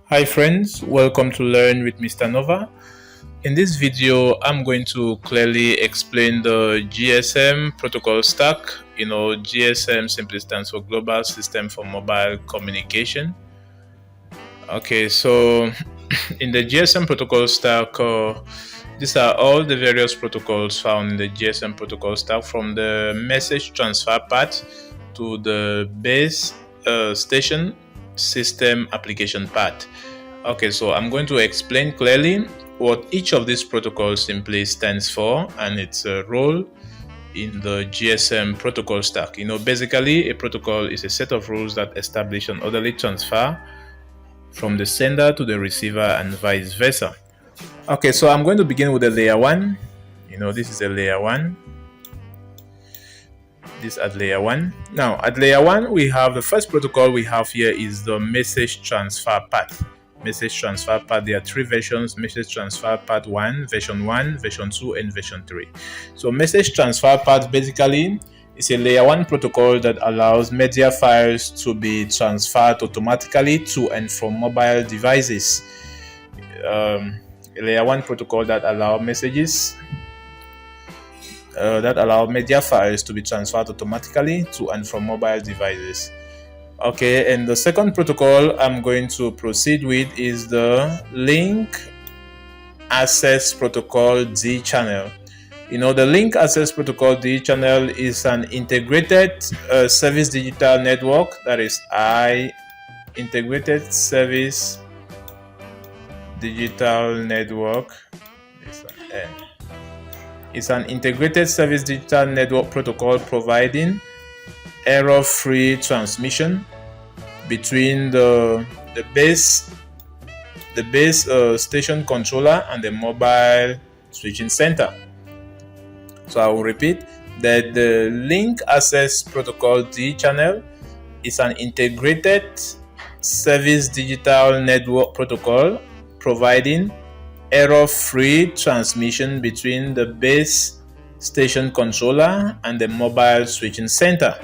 Hi friends, welcome to Learn with Mr. Nova. In this video, I'm going to clearly explain the GSM protocol stack. GSM simply stands for Global System for Mobile Communication. Okay, so in the GSM protocol stack, these are all the various protocols found in the GSM protocol stack, from the message transfer part to the base station system application part. Okay, so I'm going to explain clearly what each of these protocols simply stands for and its role in the GSM protocol stack. Basically, a protocol is a set of rules that establish an orderly transfer from the sender to the receiver and vice versa. Okay, so I'm going to begin with the layer 1. This is a layer 1. This at layer 1. Now, at layer 1, we have the first protocol we have here is the message transfer path. Message transfer path, there are three versions: message transfer path 1, version 2, and version 3. So message transfer path basically is a layer 1 protocol that allows media files to be transferred automatically to and from mobile devices. A layer 1 protocol that allows media files to be transferred automatically to and from mobile devices. Okay, and the second protocol I'm going to proceed with is the link access protocol D channel. The link access protocol D channel is an integrated service digital network, that is integrated service digital network. It's an integrated service digital network protocol providing error-free transmission between the base station controller and the mobile switching center. So I will repeat that the link access protocol D channel is an integrated service digital network protocol providing error-free transmission between the base station controller and the mobile switching center.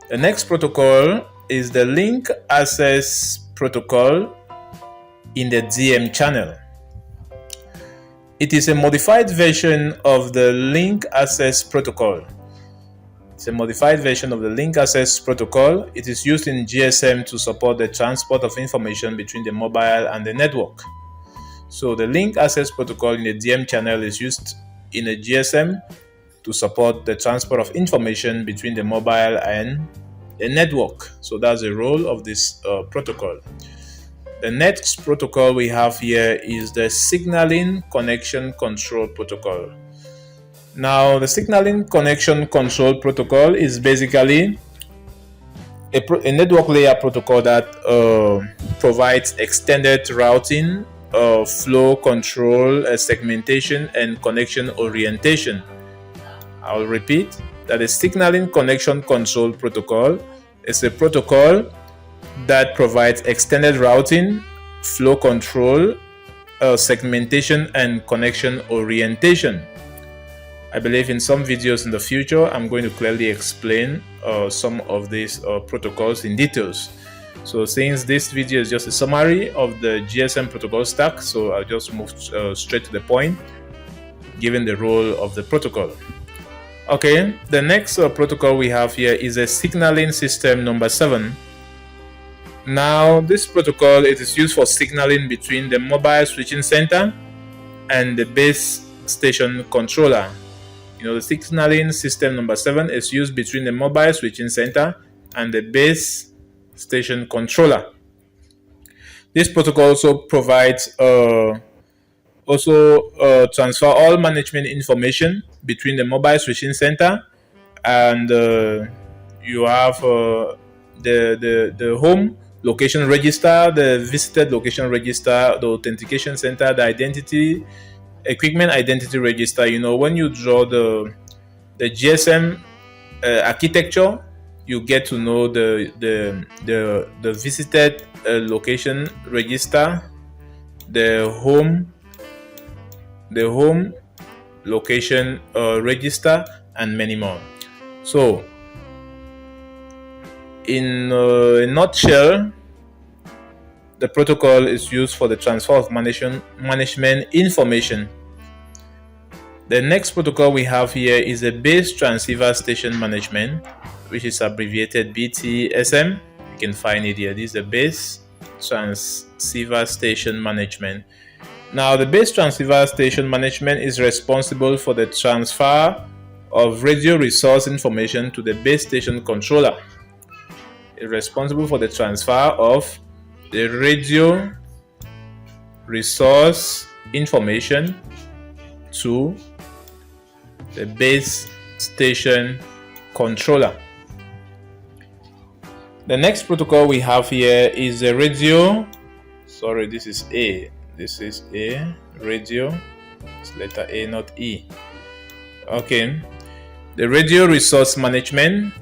The next protocol is the link access protocol in the DM channel. It is a modified version of the link access protocol. It's a modified version of the link access protocol. It is used in GSM to support the transport of information between the mobile and the network. So the link access protocol in the DM channel is used in a GSM to support the transport of information between the mobile and the network. So that's the role of this protocol. The next protocol we have here is the signaling connection control protocol. Now, the signaling connection control protocol is basically a network layer protocol that provides extended routing, flow control, segmentation, and connection orientation. I'll repeat that a signaling connection control protocol is a protocol that provides extended routing, flow control, segmentation, and connection orientation. I believe in some videos in the future, I'm going to clearly explain some of these protocols in details. So since this video is just a summary of the GSM protocol stack, so I'll just move straight to the point, given the role of the protocol. Okay, the next protocol we have here is a signaling system number 7. Now, this protocol, it is used for signaling between the mobile switching center and the base station controller. The signaling system number 7 is used between the mobile switching center and the base station controller. This protocol also provides transfer all management information between the mobile switching center and you have the home location register, the visited location register, the authentication center, the equipment identity register. When you draw the GSM architecture, you get to know the visited location register, the home location register, and many more. So in a nutshell, the protocol is used for the transfer of management information. The next protocol we have here is the base transceiver station management, which is abbreviated BTSM. You can find it here. This is the base transceiver station management. Now, the base transceiver station management is responsible for the transfer of radio resource information to the base station controller. It's responsible for the transfer of the radio resource information to the base station controller. The next protocol we have here is the radio. Sorry, this is A. This is A, radio. It's letter A, not E. Okay. The radio resource management,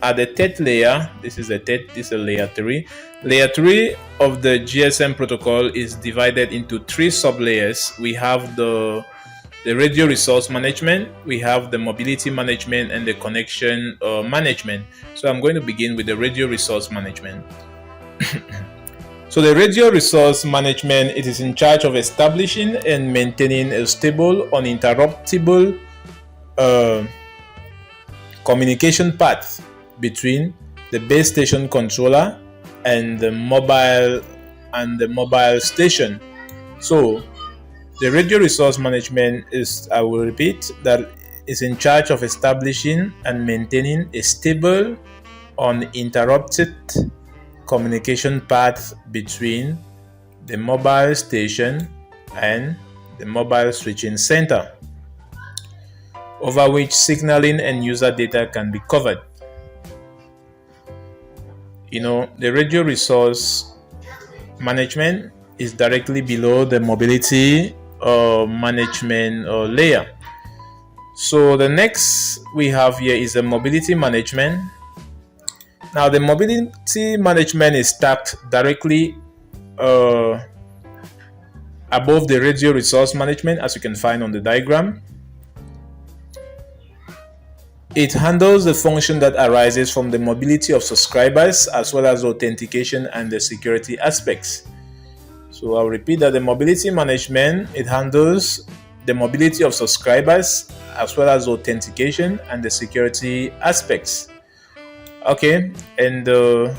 at the third layer, this is a layer 3. Layer 3 of the GSM protocol is divided into 3 sub-layers. We have the radio resource management, we have the mobility management, and the connection management. So I'm going to begin with the radio resource management. So the radio resource management, it is in charge of establishing and maintaining a stable, uninterruptible communication path between the base station controller and the mobile station. So the radio resource management is, I will repeat, that is in charge of establishing and maintaining a stable, uninterrupted communication path between the mobile station and the mobile switching center, over which signaling and user data can be covered. The radio resource management is directly below the mobility management layer. So the next we have here is the mobility management. Now the mobility management is stacked directly above the radio resource management, as you can find on the diagram. It handles the function that arises from the mobility of subscribers, as well as authentication and the security aspects. So I'll repeat that the mobility management, it handles the mobility of subscribers, as well as authentication and the security aspects. Okay, and the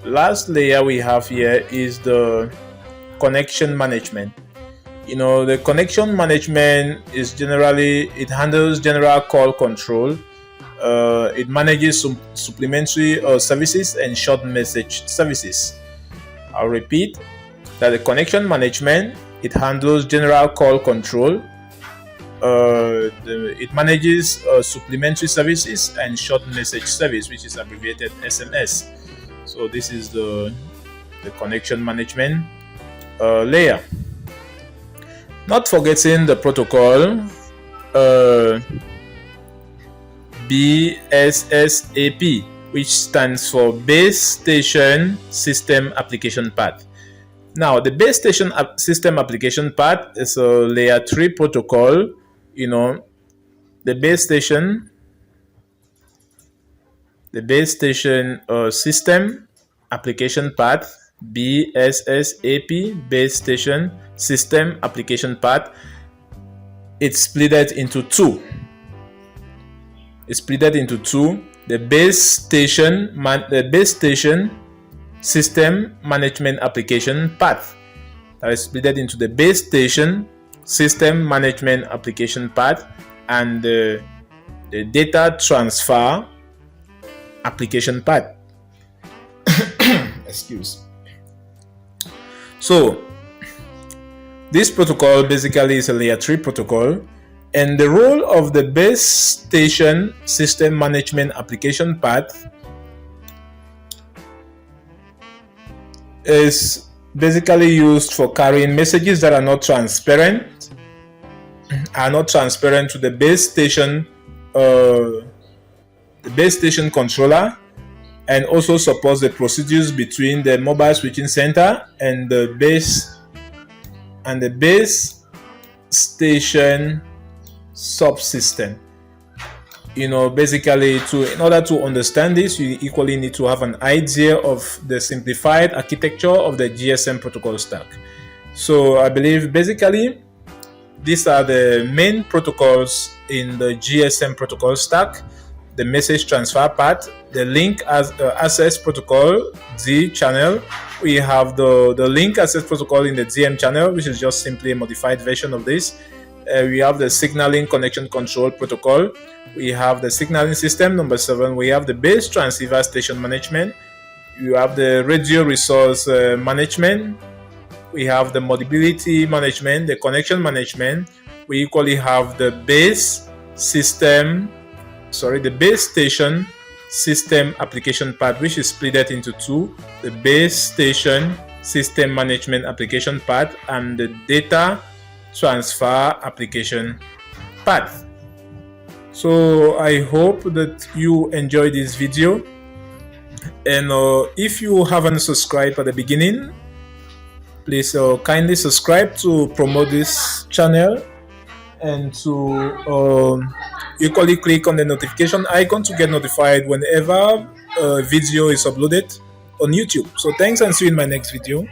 last layer we have here is the connection management. The connection management is it handles general call control. It manages supplementary services and short message services. I'll repeat that the connection management, it handles general call control. It manages supplementary services and short message service, which is abbreviated SMS. So this is the connection management layer. Not forgetting the protocol BSSAP, which stands for Base Station System Application Path. Now, the Base Station System Application Path is a layer 3 protocol. The base station system application path, BSSAP, base station system application path, it's split into two. The base station system management application path, that is split into the base station system management application path and the data transfer application path. Excuse. So this protocol basically is a layer 3 protocol, and the role of the base station system management application path is basically used for carrying messages that are not transparent to the base station controller, and also supports the procedures between the mobile switching center and the base station subsystem. Basically, in order to understand this, you equally need to have an idea of the simplified architecture of the GSM protocol stack. So I believe basically these are the main protocols in the GSM protocol stack: the message transfer part, the link as access protocol, D channel. We have the link access protocol in the DM channel, which is just simply a modified version of this. We have the signaling connection control protocol. We have the signaling system, number 7. We have the base transceiver station management. You have the radio resource management. We have the mobility management, the connection management. We equally have the base station system application part, which is split into two: the base station system management application part and the data transfer application part. So I hope that you enjoyed this video, and if you haven't subscribed at the beginning, please kindly subscribe to promote this channel, and to equally click on the notification icon to get notified whenever a video is uploaded on YouTube. So thanks, and see you in my next video.